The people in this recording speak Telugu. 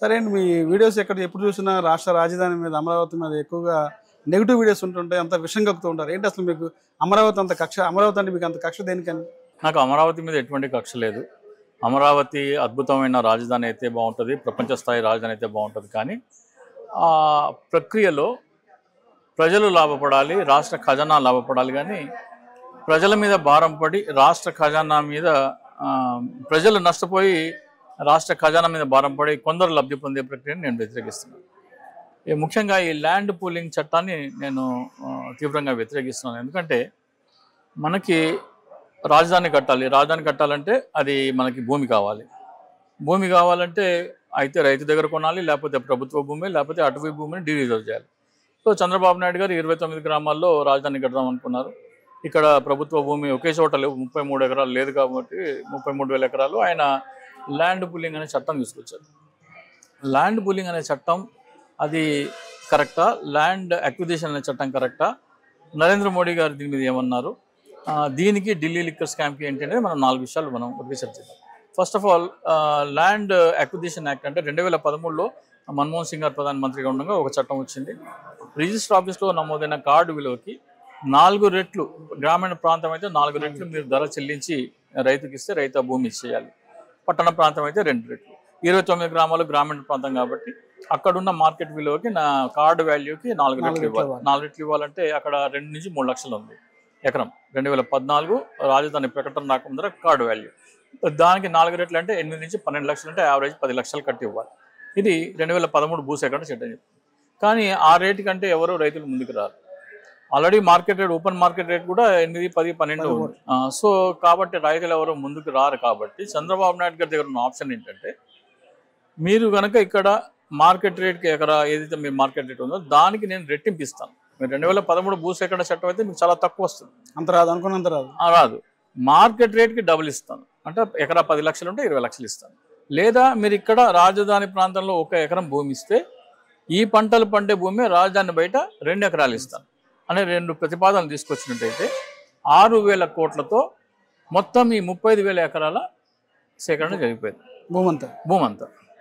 సరే అండి, మీ వీడియోస్ ఎప్పుడు చూసినా రాష్ట్ర రాజధాని మీద, అమరావతి మీద ఎక్కువగా నెగిటివ్ వీడియోస్ ఉంటుంటాయి, అంత విషయం కక్కుతూ ఉంటారు. ఏంటి అసలు మీకు అమరావతి అంత కక్ష? అమరావతి అంటే మీకు అంత కక్ష దేనికని? నాకు అమరావతి మీద ఎటువంటి కక్ష లేదు. అమరావతి అద్భుతమైన రాజధాని అయితే బాగుంటుంది, ప్రపంచ స్థాయి రాజధాని అయితే బాగుంటుంది. కానీ ఆ ప్రక్రియలో ప్రజలు లాభపడాలి, రాష్ట్ర ఖజానా లాభపడాలి. కానీ ప్రజల మీద భారం పడి రాష్ట్ర ఖజానా మీద ప్రజలు నష్టపోయి రాష్ట్ర ఖజానా మీద భారం పడి కొందరు లబ్ధి పొందే ప్రక్రియను నేను వ్యతిరేకిస్తున్నాను. ముఖ్యంగా ఈ ల్యాండ్ పూలింగ్ చట్టాన్ని నేను తీవ్రంగా వ్యతిరేకిస్తున్నాను. ఎందుకంటే మనకి రాజధాని కట్టాలంటే అది మనకి భూమి కావాలంటే అయితే రైతు దగ్గర కొనాలి, లేకపోతే ప్రభుత్వ భూమి, లేకపోతే అటవీ భూమిని డీరిజర్వ్ చేయాలి. సో చంద్రబాబు నాయుడు గారు 29 గ్రామాల్లో రాజధాని కడదాం అనుకున్నారు. ఇక్కడ ప్రభుత్వ భూమి ఒకే చోట లేవు, 33 ఎకరాలు లేదు కాబట్టి 33,000 ఎకరాలు ఆయన ల్యాండ్ పూలింగ్ అనే చట్టం తీసుకొచ్చారు. ల్యాండ్ పూలింగ్ అనే చట్టం అది కరెక్టా, ల్యాండ్ అక్విజిషన్ అనే చట్టం కరెక్టా, నరేంద్ర మోడీ గారు దీని మీద ఏమన్నారు, దీనికి ఢిల్లీ లిక్కర్ స్కామ్కి ఏంటి అనేది మనం 4 విషయాలు మనం చర్చిద్దాం. First of all, land acquisition act అంటే 2013లో మన్మోహన్ సింగ్ గారు ప్రధానమంత్రిగా ఉండగా ఒక చట్టం వచ్చింది. రిజిస్టర్ ఆఫీస్లో నమోదైన కార్డు విలువకి 4 రెట్లు, గ్రామీణ ప్రాంతం అయితే 4 రెట్లు మీరు ధర చెల్లించి రైతుకి ఇస్తే రైతు భూమి ఇచ్చేయాలి. పట్టణ ప్రాంతం అయితే 2 రెట్లు. 29 గ్రామాలు గ్రామీణ ప్రాంతం కాబట్టి అక్కడున్న మార్కెట్ విలువకి నా కార్డు వాల్యూకి 4 రెట్లు ఇవ్వాలి. 4 రెట్లు ఇవ్వాలంటే అక్కడ 2 నుంచి 3 లక్షలు ఉంది ఎకరం. 2014 రాజధాని ప్రకటన రాకముందర కార్డు వాల్యూ. దానికి 4 రెట్లు అంటే 8 నుంచి 12 లక్షలు, అంటే యావరేజ్ 10 లక్షలు కట్టి ఇవ్వాలి. ఇది 2013 భూసేకరణ చట్టం చెప్తుంది. కానీ ఆ రేటు కంటే ఎవరు రైతులు ముందుకు రారు. Already market rate, open market rate కూడా 8, 10, 12 ఉంది. సో కాబట్టి రైతులు ఎవరు ముందుకు రారు. కాబట్టి చంద్రబాబు నాయుడు గారి దగ్గర ఉన్న ఆప్షన్ ఏంటంటే, మీరు కనుక ఇక్కడ మార్కెట్ రేట్కి ఎకరా ఏదైతే మీరు మార్కెట్ రేట్ ఉందో దానికి నేను రెట్టింపు ఇస్తాను. మీరు 2013 భూసేకరణ చట్టం అయితే మీకు చాలా తక్కువ వస్తుంది, అంత రాదు అనుకున్నంత రాదు. మార్కెట్ రేట్కి డబుల్ ఇస్తాను, అంటే ఎకరా 10 లక్షలు ఉంటే 20 లక్షలు ఇస్తాను. లేదా మీరు ఇక్కడ రాజధాని ప్రాంతంలో 1 ఎకరం భూమి ఇస్తే ఈ పంటలు పండే భూమి రాజధాని బయట 2 ఎకరాలు ఇస్తాను అనే 2 ప్రతిపాదనలు తీసుకొచ్చినట్టయితే 6,000 కోట్లతో మొత్తం ఈ 35,000 ఎకరాల సేకరణ జరిగిపోయింది, భూమంతా.